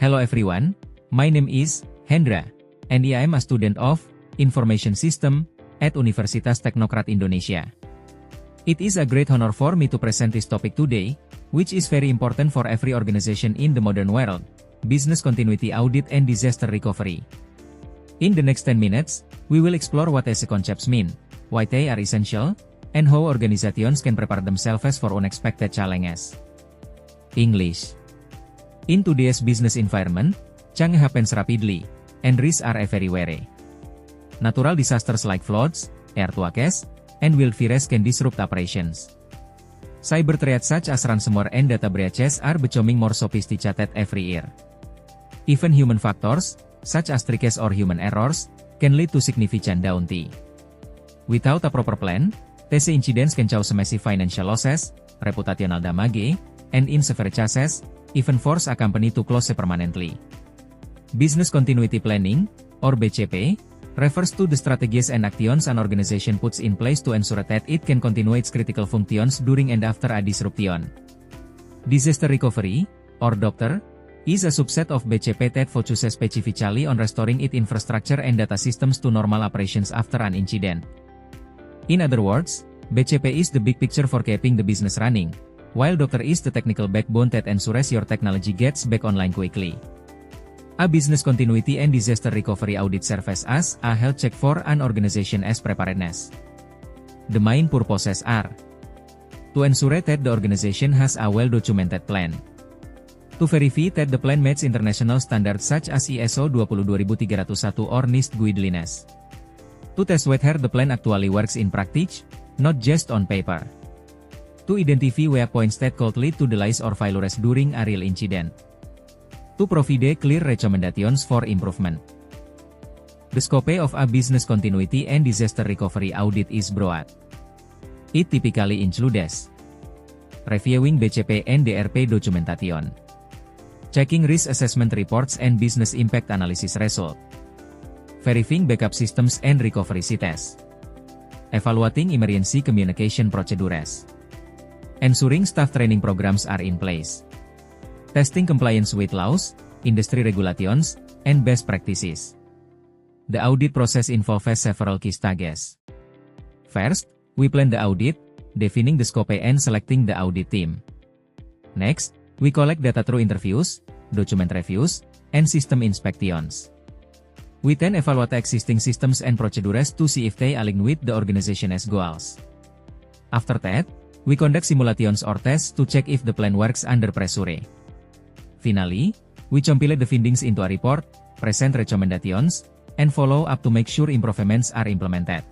Hello everyone, my name is Hendra, and I am a student of Information System at Universitas Teknokrat Indonesia. It is a great honor for me to present this topic today, which is very important for every organization in the modern world, business continuity audit and disaster recovery. In the next 10 minutes, we will explore what these concepts mean, why they are essential, and how organizations can prepare themselves for unexpected challenges. English. In today's business environment, change happens rapidly, and risks are everywhere. Natural disasters like floods, earthquakes, and wildfires can disrupt operations. Cyber threats such as ransomware and data breaches are becoming more sophisticated every year. Even human factors, such as tricks or human errors, can lead to significant downtime. Without a proper plan, these incidents can cause massive financial losses, reputational damage, and in severe cases, even force a company to close permanently. Business Continuity Planning, or BCP, refers to the strategies and actions an organization puts in place to ensure that it can continue its critical functions during and after a disruption. Disaster Recovery, or DOCTR, is a subset of BCP that focuses specifically on restoring its infrastructure and data systems to normal operations after an incident. In other words, BCP is the big picture for keeping the business running, while DOCTR is the technical backbone that ensures your technology gets back online quickly. A business continuity and disaster recovery audit serves as a health check for an organization's preparedness. The main purposes are to ensure that the organization has a well-documented plan, to verify that the plan meets international standards such as ISO 22301 or NIST guidelines, to test whether the plan actually works in practice, not just on paper, to identify where points that could lead to delays or failures during a real incident, to provide clear recommendations for improvement. The scope of a business continuity and disaster recovery audit is broad. It typically includes reviewing BCP and DRP documentation, checking risk assessment reports and business impact analysis results, verifying backup systems and recovery sites, evaluating emergency communication procedures, ensuring staff training programs are in place, testing compliance with laws, industry regulations, and best practices. The audit process involves several key stages. First, we plan the audit, defining the scope and selecting the audit team. Next, we collect data through interviews, document reviews, and system inspections. We then evaluate existing systems and procedures to see if they align with the organization's goals. After that, we conduct simulations or tests to check if the plan works under pressure. Finally, we compile the findings into a report, present recommendations, and follow up to make sure improvements are implemented.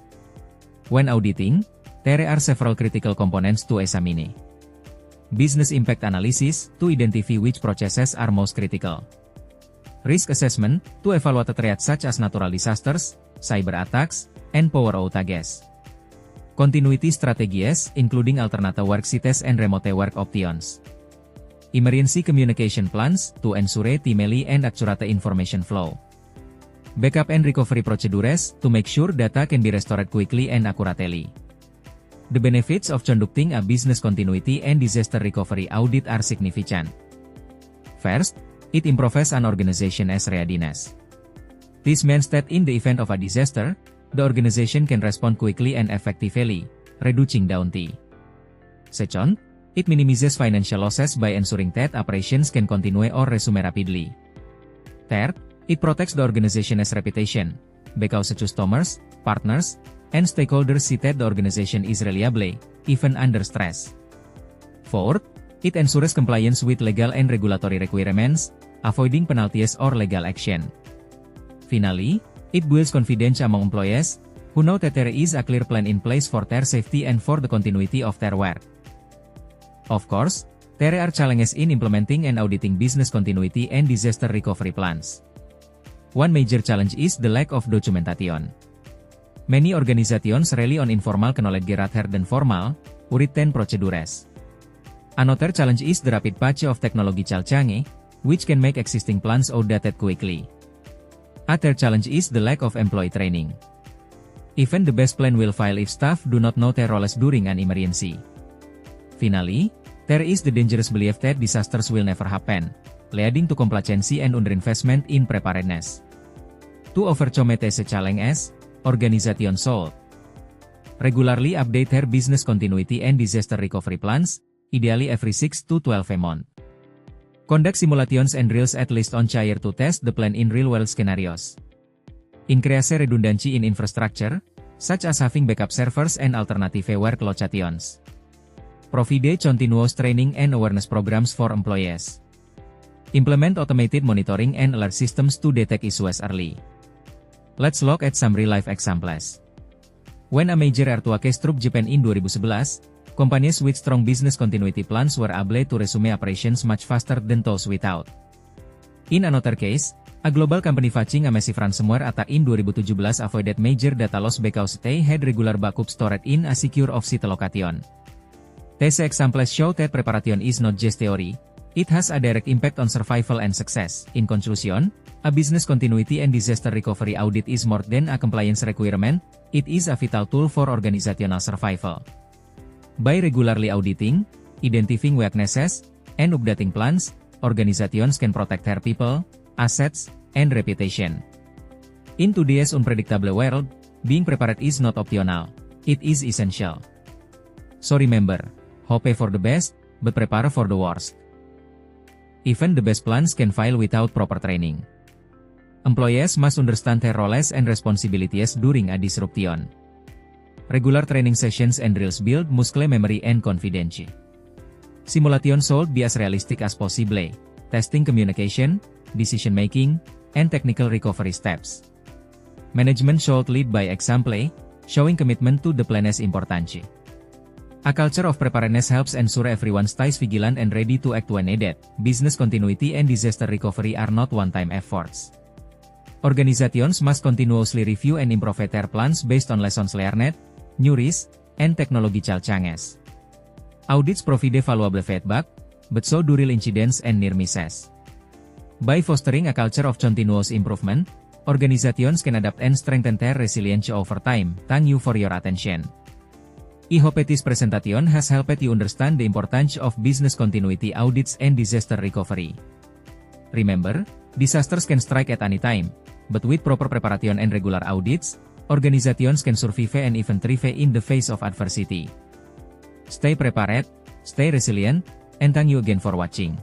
When auditing, there are several critical components to examine. Business impact analysis, to identify which processes are most critical. Risk assessment, to evaluate threats such as natural disasters, cyber attacks, and power outages. Continuity strategies, including alternate work sites and remote work options. Emergency communication plans, to ensure timely and accurate information flow. Backup and recovery procedures, to make sure data can be restored quickly and accurately. The benefits of conducting a business continuity and disaster recovery audit are significant. First, it improves an organization's readiness. This means that in the event of a disaster, the organization can respond quickly and effectively, reducing downtime. Second, it minimizes financial losses by ensuring that operations can continue or resume rapidly. Third, it protects the organization's reputation, because customers, partners, and stakeholders see that the organization is reliable, even under stress. Fourth, it ensures compliance with legal and regulatory requirements, avoiding penalties or legal action. Finally, it builds confidence among employees, who know that there is a clear plan in place for their safety and for the continuity of their work. Of course, there are challenges in implementing and auditing business continuity and disaster recovery plans. One major challenge is the lack of documentation. Many organizations rely on informal knowledge rather than formal, written procedures. Another challenge is the rapid pace of technological change, which can make existing plans outdated quickly. Other challenge is the lack of employee training. Even the best plan will fail if staff do not know their roles during an emergency. Finally, there is the dangerous belief that disasters will never happen, leading to complacency and underinvestment in preparedness. To overcome these challenges, organization should regularly update their business continuity and disaster recovery plans, ideally every 6 to 12 months. Conduct simulations and drills at least on year to test the plan in real-world scenarios. Increase redundancy in infrastructure, such as having backup servers and alternative workload locations. Provide continuous training and awareness programs for employees. Implement automated monitoring and alert systems to detect issues early. Let's look at some real-life examples. When a major earthquake struck Japan in 2011, companies with strong business continuity plans were able to resume operations much faster than those without. In another case, a global company facing a massive ransomware attack in 2017 avoided major data loss because they had regular backup stored in a secure off-site location. These examples show that preparation is not just theory, it has a direct impact on survival and success. In conclusion, a business continuity and disaster recovery audit is more than a compliance requirement, it is a vital tool for organizational survival. By regularly auditing, identifying weaknesses, and updating plans, organizations can protect their people, assets, and reputation. In today's unpredictable world, being prepared is not optional, it is essential. So remember, hope for the best, but prepare for the worst. Even the best plans can fail without proper training. Employees must understand their roles and responsibilities during a disruption. Regular training sessions and drills build muscle memory and confidence. Simulation should be as realistic as possible, testing communication, decision-making, and technical recovery steps. Management should lead by example, showing commitment to the plan is important. A culture of preparedness helps ensure everyone stays vigilant and ready to act when needed. Business continuity and disaster recovery are not one-time efforts. Organizations must continuously review and improve their plans based on lessons learned, new risks, and technological changes. Audits provide valuable feedback, but so do real incidents and near misses. By fostering a culture of continuous improvement, organizations can adapt and strengthen their resilience over time. Thank you for your attention. I hope this presentation has helped you understand the importance of business continuity audits and disaster recovery. Remember, disasters can strike at any time, but with proper preparation and regular audits, organizations can survive and even thrive in the face of adversity. Stay prepared, stay resilient, and thank you again for watching.